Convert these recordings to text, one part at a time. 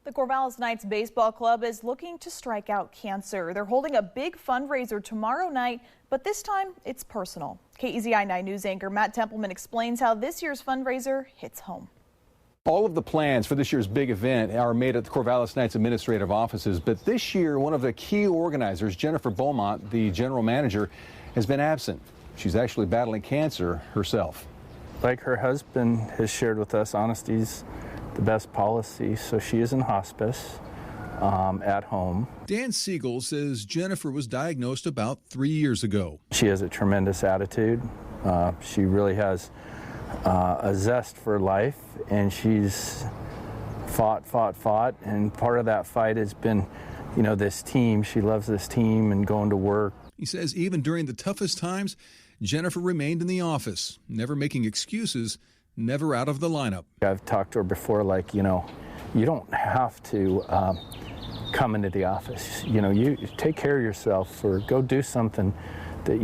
The Corvallis Knights Baseball Club is looking to strike out cancer. They're holding a big fundraiser tomorrow night, but this time it's personal. KEZI 9 News anchor Matt Templeman explains how this year's fundraiser hits home. All of the plans for this year's big event are made at the Corvallis Knights administrative offices, but this year one of the key organizers, Jennifer Beaumont, the general manager, has been absent. She's actually battling cancer herself. Like her husband has shared with us, honesty's the best policy, so she is in hospice at home. Dan Siegel says Jennifer was diagnosed about 3 years ago. She has a tremendous attitude. She really has a zest for life, and she's fought, and part of that fight has been, this team. She loves this team and going to work. He says even during the toughest times, Jennifer remained in the office, never making excuses, never out of the lineup. I've talked to her before, like, you don't have to come into the office. You take care of yourself or go do something that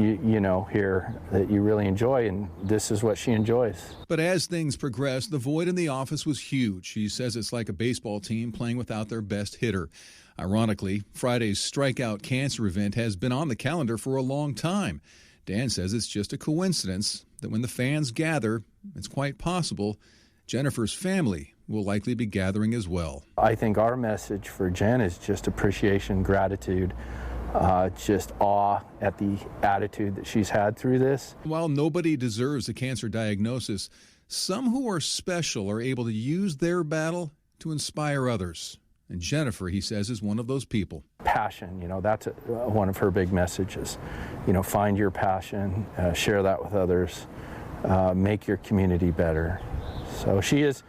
here that you really enjoy, and this is what she enjoys. But as things progressed, the void in the office was huge. She says it's like a baseball team playing without their best hitter. Ironically, Friday's Strikeout Cancer event has been on the calendar for a long time. Dan says it's just a coincidence that when the fans gather, it's quite possible Jennifer's family will likely be gathering as well. I think our message for Jen is just appreciation, gratitude, just awe at the attitude that she's had through this. While nobody deserves a cancer diagnosis, some who are special are able to use their battle to inspire others. And Jennifer, he says, is one of those people. Passion, that's one of her big messages. Find your passion, share that with others, make your community better. So she is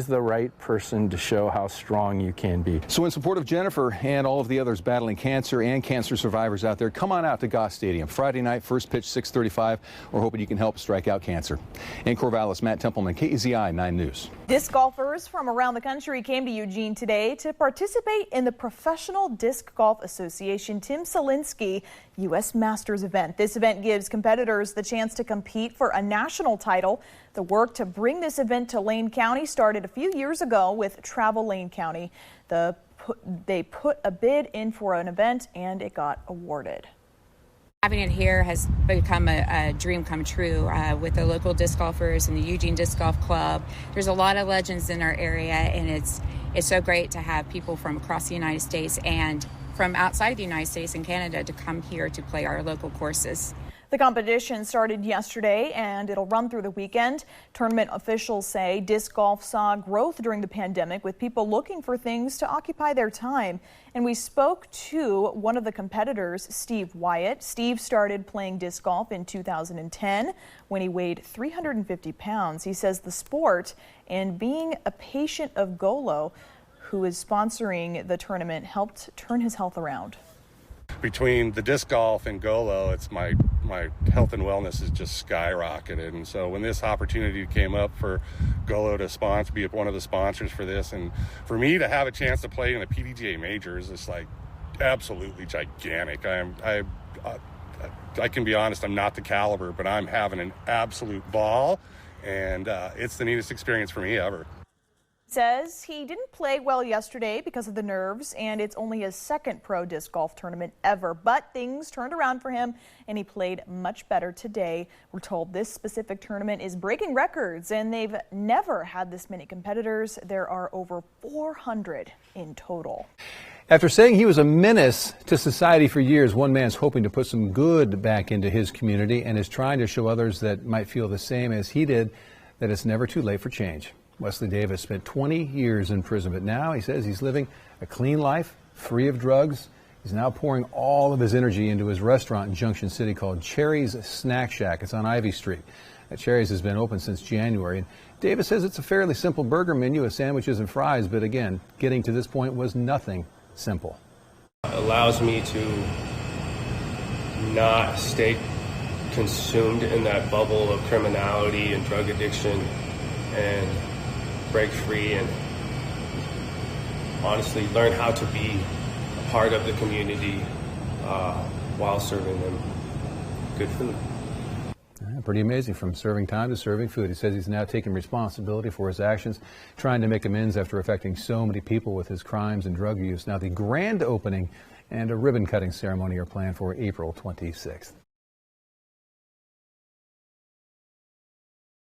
the right person to show how strong you can be. So in support of Jennifer and all of the others battling cancer and cancer survivors out there, come on out to Goss Stadium. Friday night, first pitch 6:35. We're hoping you can help strike out cancer. In Corvallis, Matt Templeman, KEZI 9 News. Disc golfers from around the country came to Eugene today to participate in the Professional Disc Golf Association Tim Selinsky U.S. Masters event. This event gives competitors the chance to compete for a national title. The work to bring this event to Lane County started a few years ago with Travel Lane County. They put a bid in for an event and it got awarded. Having it here has become a dream come true with the local disc golfers and the Eugene Disc Golf Club. There's a lot of legends in our area, and it's so great to have people from across the United States and from outside of the United States and Canada to come here to play our local courses. The competition started yesterday and it'll run through the weekend. Tournament officials say disc golf saw growth during the pandemic with people looking for things to occupy their time. And we spoke to one of the competitors, Steve Wyatt. Steve started playing disc golf in 2010 when he weighed 350 pounds. He says the sport and being a patient of Golo, who is sponsoring the tournament, helped turn his health around. Between the disc golf and Golo, it's my health and wellness has just skyrocketed. And so when this opportunity came up for Golo to be one of the sponsors for this, and for me to have a chance to play in the PDGA majors, it's like absolutely gigantic. I can be honest, I'm not the caliber, but I'm having an absolute ball, and it's the neatest experience for me ever. Says he didn't play well yesterday because of the nerves, and it's only his second pro disc golf tournament ever, but things turned around for him and he played much better today. We're told this specific tournament is breaking records and they've never had this many competitors. There are over 400 in total. After saying he was a menace to society for years, one man's hoping to put some good back into his community and is trying to show others that might feel the same as he did that it's never too late for change. Wesley Davis spent 20 years in prison, but now he says he's living a clean life, free of drugs. He's now pouring all of his energy into his restaurant in Junction City called Cherry's Snack Shack. It's on Ivy Street. Cherry's has been open since January. And Davis says it's a fairly simple burger menu of sandwiches and fries, but again, getting to this point was nothing simple. It allows me to not stay consumed in that bubble of criminality and drug addiction and break free and honestly learn how to be a part of the community while serving them good food. Pretty amazing, from serving time to serving food. He says he's now taking responsibility for his actions, trying to make amends after affecting so many people with his crimes and drug use. Now, the grand opening and a ribbon-cutting ceremony are planned for April 26th.